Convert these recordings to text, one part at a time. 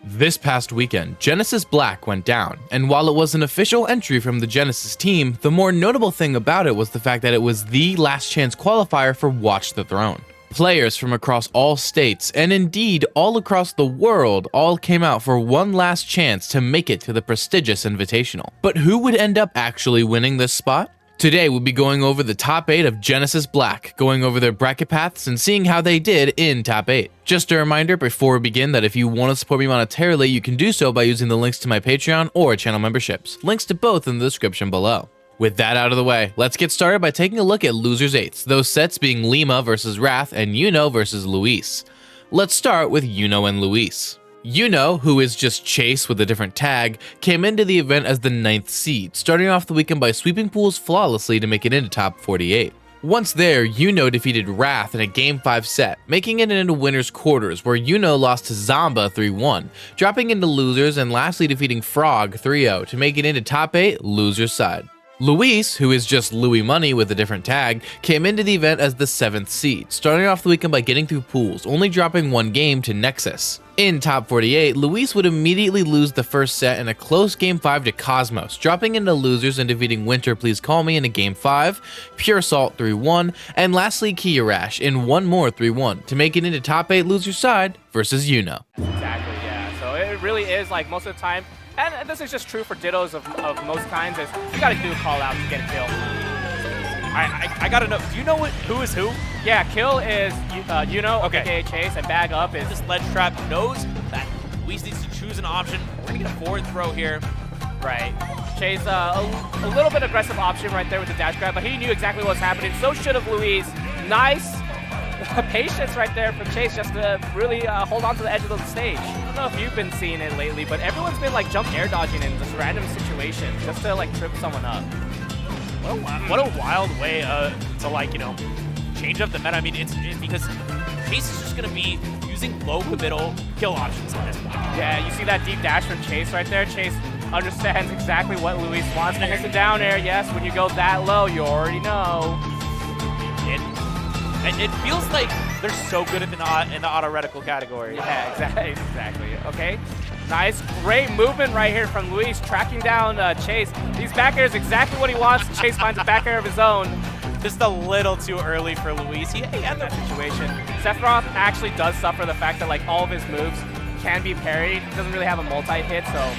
This past weekend, Genesis Black went down, and while it was an official entry from the Genesis team, the more notable thing about it was the fact that it was the last chance qualifier for Watch the Throne. Players from across all states, and indeed all across the world, all came out for one last chance to make it to the prestigious Invitational. But who would end up actually winning this spot? Today we'll be going over the top 8 of Genesis Black, going over their bracket paths and seeing how they did in top 8. Just a reminder before we begin that if you want to support me monetarily, you can do so by using the links to my Patreon or channel memberships. Links to both in the description below. With that out of the way, let's get started by taking a look at Losers 8s, those sets being Lima versus Wrath and Yuno versus Luis. Let's start with Yuno and Luis. Yuno, who is just Chase with a different tag, came into the event as the 9th seed, starting off the weekend by sweeping pools flawlessly to make it into top 48. Once there, Yuno defeated Wrath in a Game 5 set, making it into winners quarters, where Yuno lost to Zomba 3-1, dropping into losers and lastly defeating Frog 3-0 to make it into top 8 losers side. Luis, who is just Louis Money with a different tag, came into the event as the 7th seed, starting off the weekend by getting through pools, only dropping one game to Nexus. In top 48, Luis would immediately lose the first set in a close Game 5 to Cosmos, dropping into losers and defeating Winter Please Call Me in a Game 5, Pure Salt 3-1, and lastly Kiyarash in one more 3-1 to make it into top 8 loser side versus Yuno. Exactly, yeah. So it really is like most of the time, and this is just true for dittos of most kinds, is you gotta do a call out to get a kill. I gotta know, do you know who is who? Yeah, kill is Yuno, Okay. aka Chase, and bag up is... This ledge trap knows that Luis needs to choose an option. We're gonna get a forward throw here. Right. Chase, a little bit aggressive option right there with the dash grab, but he knew exactly what was happening. So should have Luis. Nice patience right there from Chase just to really hold on to the edge of the stage. I don't know if you've been seeing it lately, but everyone's been like jump air dodging in just random situations just to like trip someone up. What a wild way to, like, you know, change up the meta. I mean, it's because Chase is just gonna be using low committal kill options on this point. Yeah, you see that deep dash from Chase right there. Chase understands exactly what Luis wants. And it's a down air. Yes, when you go that low, you already know. It feels like they're so good in the auto reticle category. Yeah, exactly. Okay. Nice, great movement right here from Luis, tracking down Chase. These back airs exactly what he wants. Chase finds a back air of his own. Just a little too early for Luis. He had That situation. Sephiroth actually does suffer the fact that like all of his moves can be parried. He doesn't really have a multi-hit, so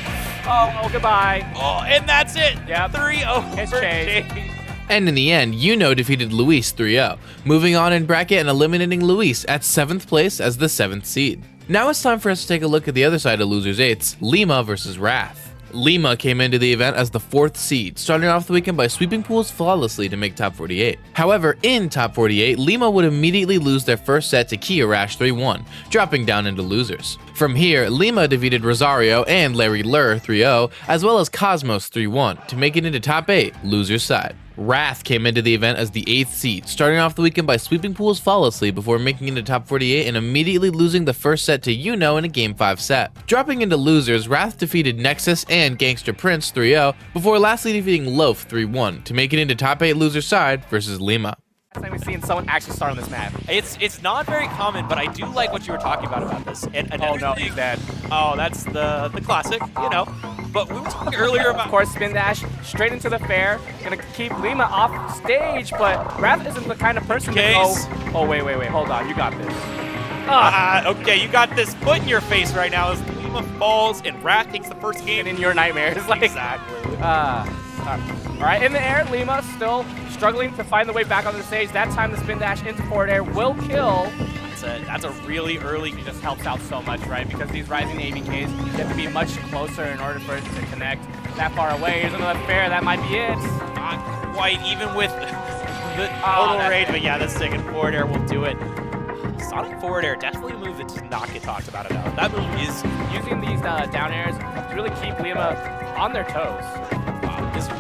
oh goodbye. Oh, and that's it. Yep. 3-0 It's for Chase. Chase. And in the end, Yuno defeated Luis 3-0, moving on in bracket and eliminating Luis at 7th place as the 7th seed. Now it's time for us to take a look at the other side of Losers 8s, Lima versus Wrath. Lima came into the event as the 4th seed, starting off the weekend by sweeping pools flawlessly to make top 48. However, in top 48, Lima would immediately lose their first set to Kiyarash 3-1, dropping down into losers. From here, Lima defeated Rosario and Larry Lur 3-0, as well as Cosmos 3-1, to make it into top 8, losers side. Wrath came into the event as the 8th seed, starting off the weekend by sweeping pools flawlessly before making it into top 48 and immediately losing the first set to Yuno in a Game 5 set. Dropping into losers, Wrath defeated Nexus and Gangster Prince 3-0 before lastly defeating Loaf 3-1 to make it into top 8 loser side versus Lima. Last time we've seen someone actually start on this map. It's not very common, but I do like what you were talking about this. And Oh no, he's dead. Oh, that's the classic, you know. But we were talking earlier about... Of course, spin dash straight into the fair. Gonna keep Lima off stage, but Wrath isn't the kind of person to go... Oh, wait, hold on. You got this. Okay, you got this foot in your face right now as Lima falls and Wrath takes the first game. In your nightmares. Like, exactly. All right, in the air, Lima still struggling to find the way back on the stage. That time, the spin dash into forward air will kill. That's a really early... It just helps out so much, right? Because these rising ABKs have to be much closer in order for it to connect that far away. Here's another fair. That might be it. Not quite, even with the total rage. But yeah, the second forward air will do it. Sonic forward air, definitely a move that does not get talked about enough. That move is... Using these down airs to really keep Lima on their toes.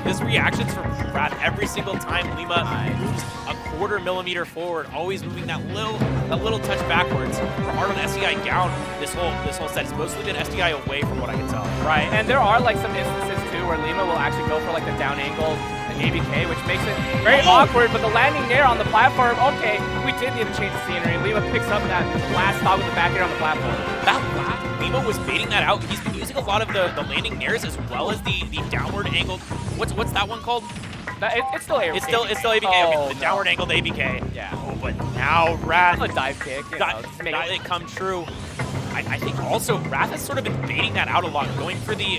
His reactions from Wrath every single time Lima moves a quarter-millimeter forward, always moving that little touch backwards. For hard on SDI down this whole set. It's mostly been SDI away from what I can tell. Right, and there are like some instances too where Lima will actually go for like the down angle ABK, which makes it very awkward, but the landing there on the platform, okay, we did need to change the scenery. Lima picks up that last stock with the back air on the platform. That last, Lima was baiting that out. He's been using a lot of the landing nairs as well as the downward angled. What's that one called? It's still ABK. It's still ABK. Oh, okay, the downward angled ABK. Yeah. Oh, but now Wrath. A dive kick. That didn't come true. I think also Wrath has sort of been baiting that out a lot, going for the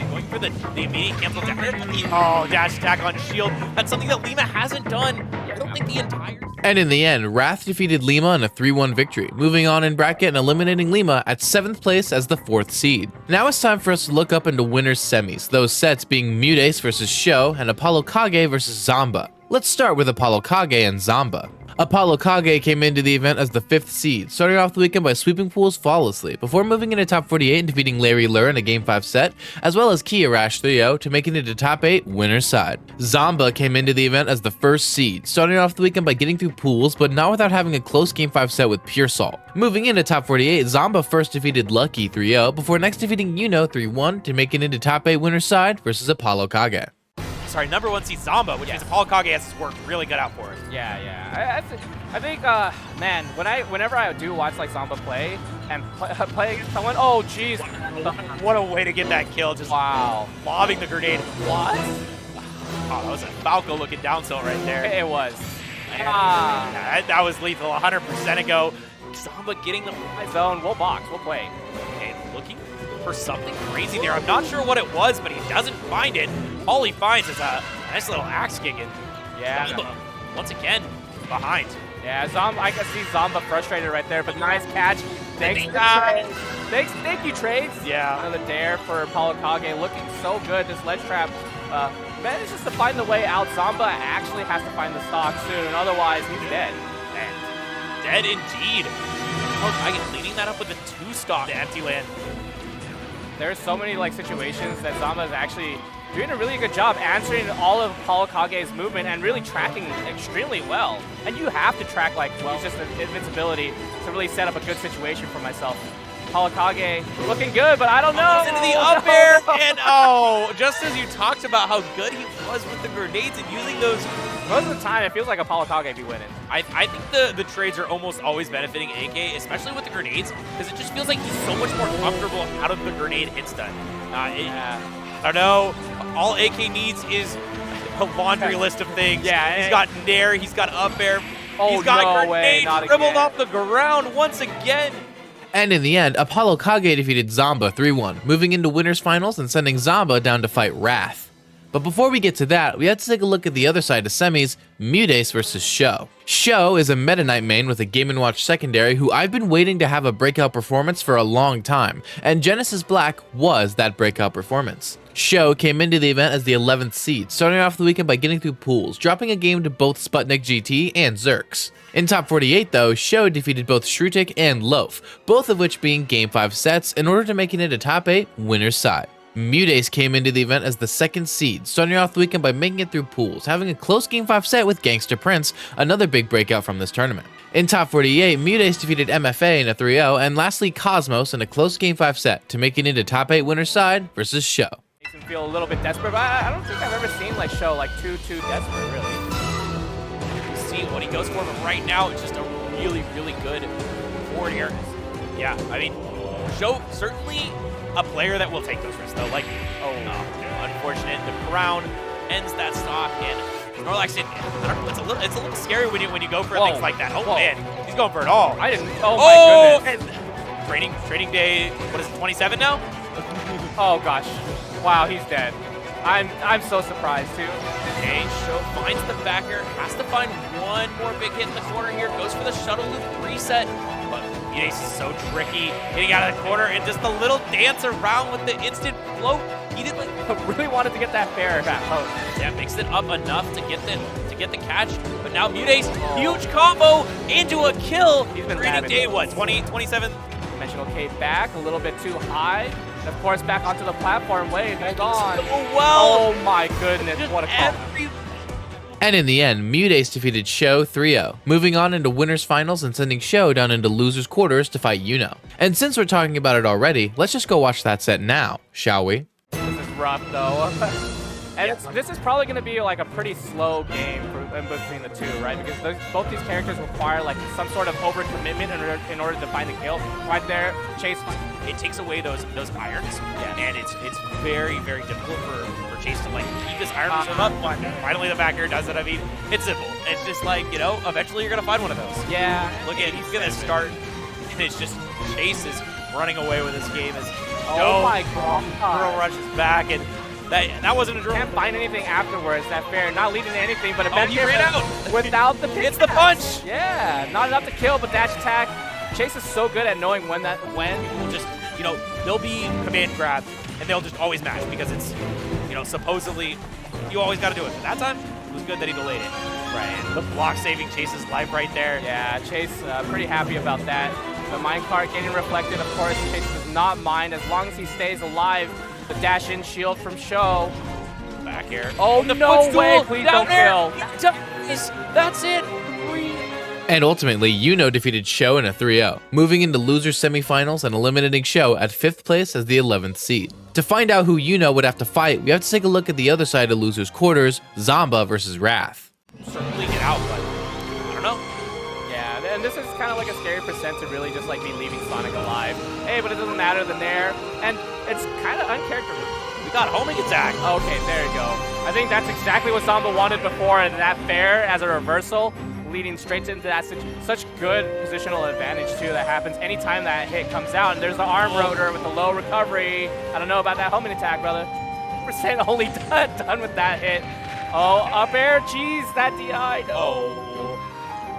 immediate cancel down. Oh, dash attack on shield. That's something that Lima hasn't done. I don't think the entire. And in the end, Wrath defeated Lima in a 3-1 victory, moving on in bracket and eliminating Lima at 7th place as the 4th seed. Now it's time for us to look up into winners semis, those sets being Mudas versus Sho and ApolloK versus Zomba. Let's start with ApolloK and Zomba. ApolloK came into the event as the 5th seed, starting off the weekend by sweeping pools flawlessly, before moving into top 48 and defeating Larry Lur in a Game 5 set, as well as Kia Rash 3-0 to making it to top 8 winner's side. Zomba came into the event as the 1st seed, starting off the weekend by getting through pools, but not without having a close Game 5 set with Pure Salt. Moving into top 48, Zomba first defeated Lucky 3-0, before next defeating Yuno 3-1 to make it into top 8 winner's side versus ApolloK. Sorry, number 1 seed Zomba, which means ApolloK has his work really good out for it. Yeah. I think, man, whenever I do watch like Zomba play and play against someone, oh jeez, What a way to get that kill, just lobbing the grenade. What? Oh, that was a Falco looking down tilt right there. It was. That was lethal 100% ago. Zomba getting the Zone, we'll box, we'll play. Okay, looking for something crazy there. I'm not sure what it was, but he doesn't find it. All he finds is a nice little axe kick, and Zomba, once again, behind. Yeah, I can see Zomba frustrated right there, but nice catch. Thank you, Trades. Yeah. Another dare for ApolloK, looking so good. This ledge trap manages to find the way out. Zomba actually has to find the stock soon, otherwise he's dead. And dead indeed. ApolloK leading that up with a 2-stock to empty land. There's so many like situations that Zomba is actually doing a really good job answering all of ApolloK's movement and really tracking extremely well. And you have to track like just invincibility to really set up a good situation for myself. ApolloK looking good, but I don't know. Into the up air, and just as you talked about how good he was with the grenades and using those. Most of the time, it feels like ApolloK be winning. I think the trades are almost always benefiting AK, especially with the grenades, because it just feels like he's so much more comfortable out of the grenade instant. I don't know. All AK needs is a laundry list of things. Yeah, he's got Nair, he's got up air, oh, he's got no grenade dribbled off the ground once again. And in the end, ApolloK defeated Zomba 3-1, moving into winners finals and sending Zomba down to fight Wrath. But before we get to that, we have to take a look at the other side of semis, Mudas versus Sho. Sho is a Meta Knight main with a Game & Watch secondary who I've been waiting to have a breakout performance for a long time, and Genesis Black was that breakout performance. Sho came into the event as the 11th seed, starting off the weekend by getting through pools, dropping a game to both Sputnik GT and Zerx. In top 48 though, Sho defeated both Shrutik and Loaf, both of which being Game 5 sets in order to make it into top 8 winner's side. Mudas came into the event as the 2nd seed, starting off the weekend by making it through pools, having a close Game 5 set with Gangster Prince, another big breakout from this tournament. In top 48, Mudas defeated MFA in a 3-0, and lastly Cosmos in a close Game 5 set to make it into top 8 winner's side versus Sho. Makes him feel a little bit desperate, but I don't think I've ever seen like Sho like too desperate, really. You see what he goes for, but right now it's just a really, really good forward here. Yeah, I mean, Sho certainly a player that will take those risks, though. Like, unfortunate. The crown ends that stock, and Snorlax, I don't know, it's a little scary when you go for things like that. Oh man, he's going for it all. I didn't. Oh my goodness. And training day. What is it? 27 now? Oh gosh. Wow, he's dead. I'm so surprised too. Okay, Sho finds the backer, has to find one more big hit in the corner here, goes for the shuttle loop reset, but Mudas is so tricky, getting out of the corner, and just the little dance around with the instant float. He did really wanted to get that fair back float. Yeah, mixed it up enough to get the catch, but now Mudas, huge combo into a kill. He's been training day, what, 27? Dimensional K back, a little bit too high. And of course, back onto the platform wave, and gone. Well, oh my goodness, what a combo. And in the end, Mudas defeated Sho 3-0, moving on into winners finals and sending Sho down into losers quarters to fight Yuno. And since we're talking about it already, let's just go watch that set now, shall we? This is rough though. And this is probably going to be like a pretty slow game in between the two, right? Because both these characters require like some sort of overcommitment in order to find the kill. Right there, Chase. It takes away those irons, and it's very, very difficult for Chase to like keep this iron position up. But finally, the back air does it. I mean, it's simple. It's just like, you know, eventually you're gonna find one of those. Yeah. Look at, he's gonna start, and it's just Chase is running away with this game as my God, girl rushes back, and that wasn't a drill. Can't find anything afterwards. That fair, not leading to anything, but he ran out without the pick. It's the punch. Yeah, not enough to kill, but dash attack. Chase is so good at knowing when will just, you know, they'll be command grab and they'll just always match because it's, you know, supposedly you always got to do it. But that time it was good that he delayed it. Right. The block saving Chase's life right there. Yeah, Chase pretty happy about that. The minecart getting reflected, of course. Chase does not mind as long as he stays alive. The dash in shield from Show. Back here. Oh, no way! Please don't kill. That's it. And ultimately, Yuno defeated Show in a 3-0, moving into losers semifinals and eliminating Show at 5th place as the 11th seed. To find out who Yuno would have to fight, we have to take a look at the other side of losers quarters, Zomba versus Wrath. Certainly get out, but I don't know. Yeah, and this is kind of like a scary percent to really just like be leaving Sonic alive. Hey, but it doesn't matter the Nair, and it's kind of uncharacteristic. We got homing attack. Okay, there you go. I think that's exactly what Zomba wanted before, and that fair as a reversal, leading straight into that such good positional advantage too that happens anytime that hit comes out. And there's the arm rotor with the low recovery. I don't know about that homing attack, brother. % only done with that hit. Oh, up air, jeez, that DI. No. Oh.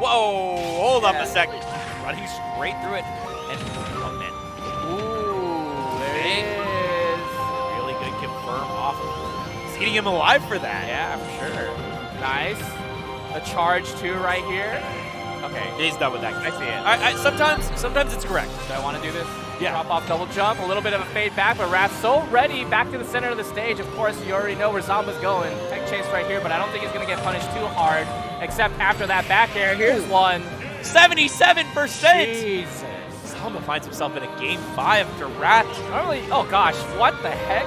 Whoa, hold up a second. Running straight through it. And oh man. Ooh, there it is. Really good confirm off. He's eating him alive for that. Yeah, for sure. Nice. A charge too right here. Okay. He's done with that. I see it. Sometimes it's correct. Do I want to do this? Yeah. Drop off double jump, a little bit of a fade back, but Wrath's so ready back to the center of the stage. Of course, you already know where Zomba's going. Tech chase right here, but I don't think he's going to get punished too hard, except after that back air. Here's one. 77%! Jesus. Zomba finds himself in a game 5 after Wrath. Normally, oh gosh, what the heck?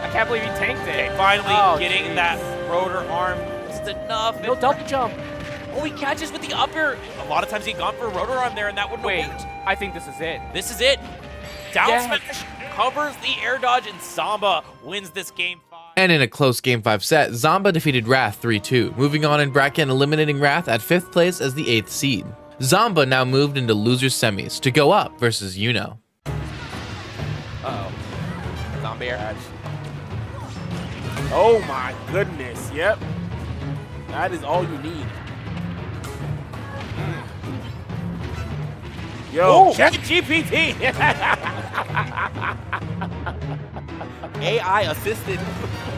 I can't believe he tanked it. Okay, finally getting that rotor arm. Just enough. No double jump. Oh, he catches with the upper. A lot of times he'd gone for a rotor arm there, and that wouldn't have worked. I think this is it. This is it. Down smash covers the air dodge, and Zomba wins this game 5. And in a close game 5 set, Zomba defeated Wrath 3-2, moving on in bracket and eliminating Wrath at 5th place as the 8th seed. Zomba now moved into losers semis to go up versus Yuno. Uh-oh. Zombie air. Oh my goodness, yep. That is all you need. Yo, check GPT. AI assisted.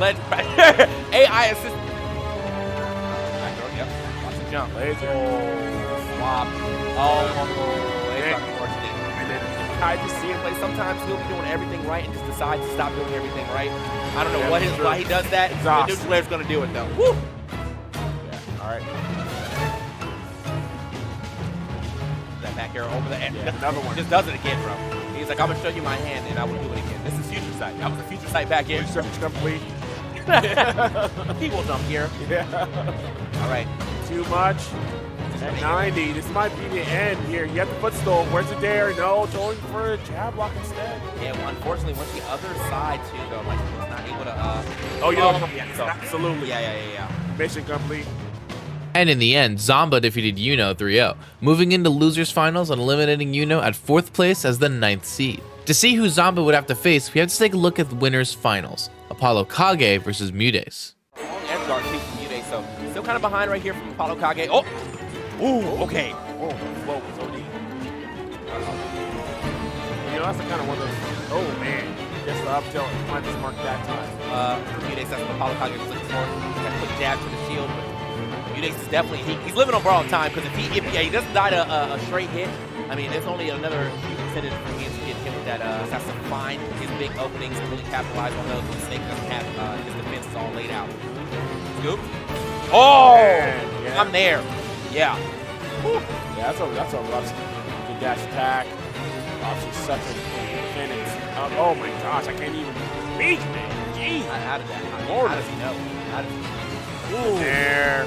AI assisted. Yep. Watch the jump. Laser. Swap. Oh, it's unfortunate. And then I just see him play. Sometimes he'll be doing everything right and just decides to stop doing everything right. I don't know why he does that. The neutral player's gonna do it though. Woo! Yeah. All right. That back arrow over the end. Yeah, another one. He just does it again, bro. He's like, I'm gonna show you my hand, and I will do it again. This is future sight. That was a future sight back here. Research complete. He will jump here. Yeah. All right. Too much. At 90, this might be the end here. You have the footstool. Where's the dare? No, going for a jab block instead. Yeah, well, unfortunately, went the other side too, though. Like, he was not able to. Oh, you know, so, absolutely. Yeah. Mission complete. And in the end, Zomba defeated Yuno 3-0, moving into losers finals and eliminating Yuno at 4th place as the 9th seed. To see who Zomba would have to face, we have to take a look at the winners finals, ApolloK versus Mudas. Edge guard too from Mudas, so still kind of behind right here from ApolloK. Oh! Ooh, okay. Oh, whoa, was OD. You know, that's the kind of one of those, oh man, just the up tilt, might just mark that time. For Mudas, that's what ApolloK was looking for. Got a quick jab to the shield, but Mudas is definitely, he's living on borrowed time, because if he doesn't die to a straight hit, I mean, there's only another few contenders for him to get hit with that, has to find his big openings and really capitalize on those when Snake doesn't have his defenses all laid out. Scoop. Oh! Man, I'm there. Yeah. Whew. Yeah, that's a rough the dash attack. Obviously such a finish. Oh my gosh, I can't even speak, man. How did that? Lord. How does he know? How does he know? Ooh. There.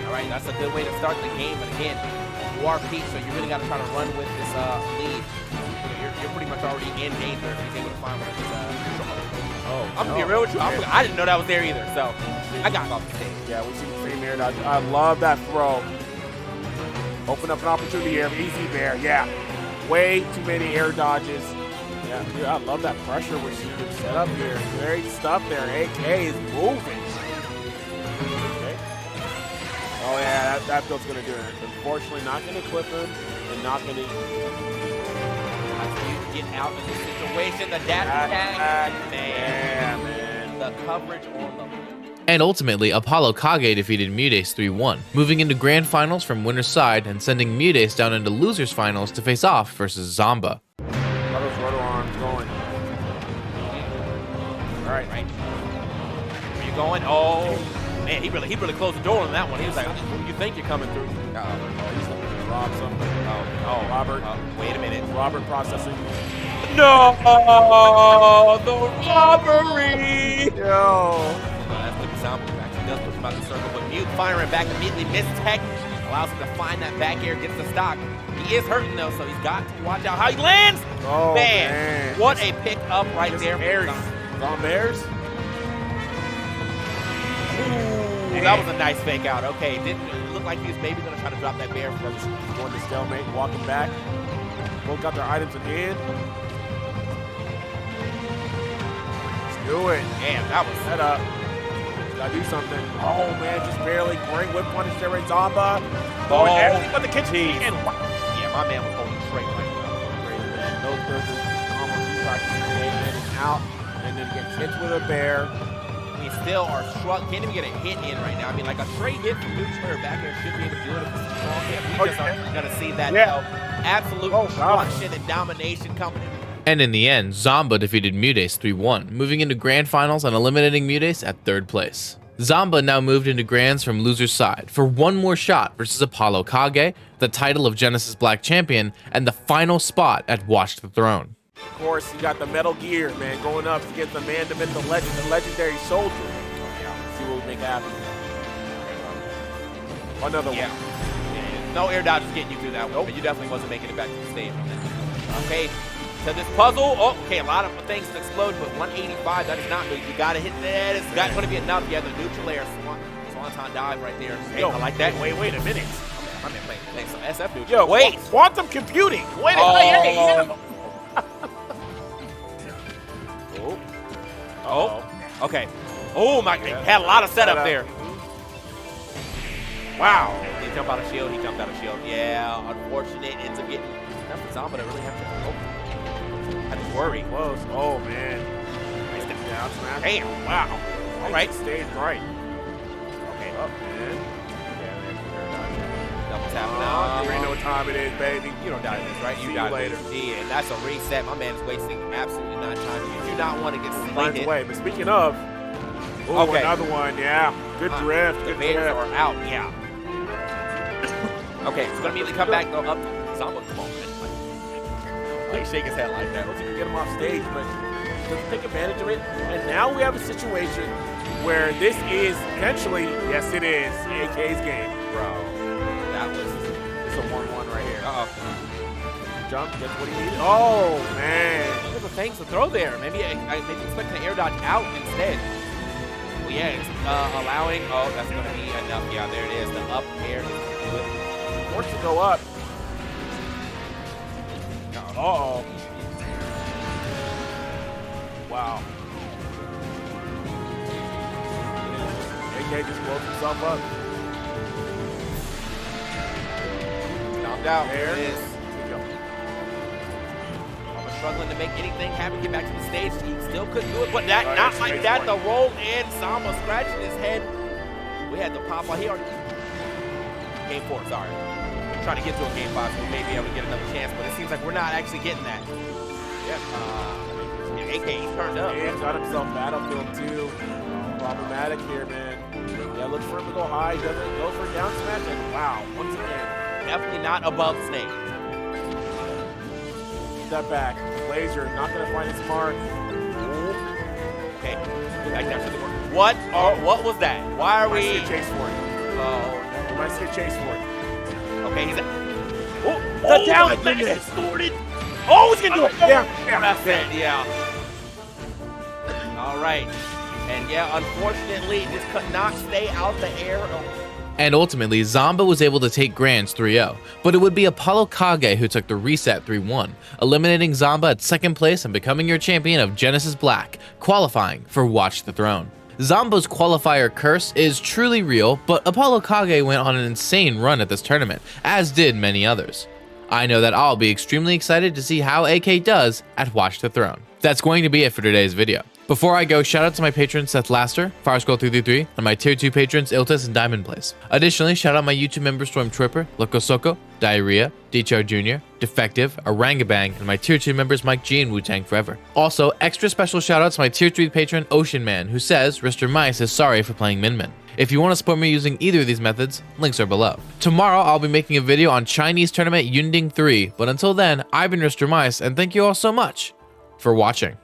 All right, that's a good way to start the game. But again, you are Pete, so you really got to try to run with this lead. You're pretty much already in danger if he's able to find one of his I'm gonna be real with you. I didn't know that was there either, so I got off the stage. Yeah, we see the same air dodge. I love that throw. Open up an opportunity here. Easy bear. Yeah. Way too many air dodges. Yeah, dude, I love that pressure we're seeing him set up here. Great stuff there. AK is moving. Okay. Oh, yeah, that build's going to do it. Unfortunately, not going to clip him and not going to... Get out of this situation. The dash tag, man. The coverage on the... And ultimately, ApolloK defeated Mudas 3-1, moving into grand finals from winner's side and sending Mudas down into losers finals to face off versus Zomba. How those roto arms going? All right. Where you going? Oh, man, he really closed the door on that one. He was like, who do you think you're coming through? He's going to rob something. Oh, Robert. Wait a minute. Robert processing. No! The robbery! Yo. That's the example. Actually does push him out the circle, but Mute firing back immediately. Missed tech. Allows him to find that back air, gets the stock. He is hurting though, so he's got to watch out how he lands. Oh, man. What a pick up right there. On Bears. Ooh, that was a nice fake out. Okay, didn't look like he was maybe going to try to drop that bear. Going to stalemate, walking back. Both got their items in hand. Let's do it. Damn, that was set up. Gotta do something. Oh man, just barely. Great whip punish there, Zomba. Oh, everything but the kitchen. And yeah, my man was holding straight right now. Great, man. Those are almost practicing in and out, and then gets hit with a bear. We still are struck. Can't even get a hit in right now. I mean, like a straight hit from neutral or back air should be able to do it if it's a strong hit. We just aren't gonna see that now. Absolute destruction and domination coming in. And in the end, Zomba defeated Mudas 3-1, moving into grand finals and eliminating Mudas at 3rd place. Zomba now moved into grands from loser's side for one more shot versus ApolloK, the title of Genesis Black Champion, and the final spot at Watch the Throne. Of course, you got the Metal Gear, man, going up against the man to myth, the legend, the legendary soldier. Yeah, let's see what we make happen. Another one. Yeah. No air dodge is getting you through that one, but you definitely wasn't making it back to the stage on that. Okay. So this puzzle, okay, a lot of things to explode, but 185, that is not good. You gotta hit that. It's not gonna be enough. You have the neutral air swanton dive right there. Hey, I like that. Wait a minute. I'm playing some SF neutral. Yo, wait, quantum computing. Wait a minute. Okay. Oh my, he had a lot of setup there. Wow. Did he jump out of shield? He jumped out of shield. Yeah, unfortunate. Ends up getting enough for Zomba to really have to I just worry. Close. Oh, man. Nice down smash. Damn, wow. All right. Stayed right. Okay. Up, man. Double tap now. You already know what time it is, baby. You don't die this, right? See you later. Yeah, that's a reset. My man is wasting absolutely not time. You do not want to get slated. Away. But speaking of, another one. Yeah. Good drift. The Bears are out. Yeah. Okay, it's going to immediately come back, though, up. Zomba, come on, man. Like, shake his head like that. I don't think we get him off stage, but doesn't take advantage of it. And now we have a situation where this is potentially, yes it is, AK's game. Bro, that was, it's a 1-1 right here. Jump, gets what he needed. Oh, man. Look at the things to throw there. Maybe expect an air dodge out instead. Well, yeah, it's allowing, that's going to be enough. Yeah, there it is. The up air. Forced to go up. Uh-oh. Wow. AK just blows himself up. Knocked out. There it is. I'm struggling to make anything happen, get back to the stage. He still couldn't do it, but that not like that. The roll in, Zomba scratching his head. We had to pop on. He already game 4, sorry. Trying to get to a game 5, so we may be able to get another chance, but it seems like we're not actually getting that. Yeah. AK, he's turned up. Yeah, got himself Battlefield 2. Problematic here, man. Yeah, looks for him to go high. He doesn't go for a down smash, and wow, once again. Definitely not above Snake. Step back. Laser not going to find his mark. Okay, back down to the board. What was that? Why are we? Might see a chase for it. Oh, Might see a chase for it. okay, he's the down smash distorted. Oh, he's gonna do it. Yeah. That's it. Yeah. All right, and yeah, unfortunately, this could not stay out the air. And ultimately, Zomba was able to take Grands 3-0, but it would be ApolloK who took the reset 3-1, eliminating Zomba at second place and becoming your champion of Genesis Black, qualifying for Watch the Throne. Zomba's qualifier curse is truly real, but ApolloK went on an insane run at this tournament, as did many others. I know that I'll be extremely excited to see how AK does at Watch the Throne. That's going to be it for today's video. Before I go, shout out to my patrons Seth Laster, FireSkull333, and my tier 2 patrons Iltis and Diamond Blaze. Additionally, shout out my YouTube members Stormtrooper, Loco Soco, Diarrhea, DCHR Jr., Defective, Orangabang, and my tier 2 members Mike G and Wu-Tang Forever. Also, extra special shout out to my tier 3 patron Ocean Man, who says Rister Mice is sorry for playing Min Min. If you want to support me using either of these methods, links are below. Tomorrow, I'll be making a video on Chinese Tournament Yunding 3, but until then, I've been Rister Mice, and thank you all so much for watching.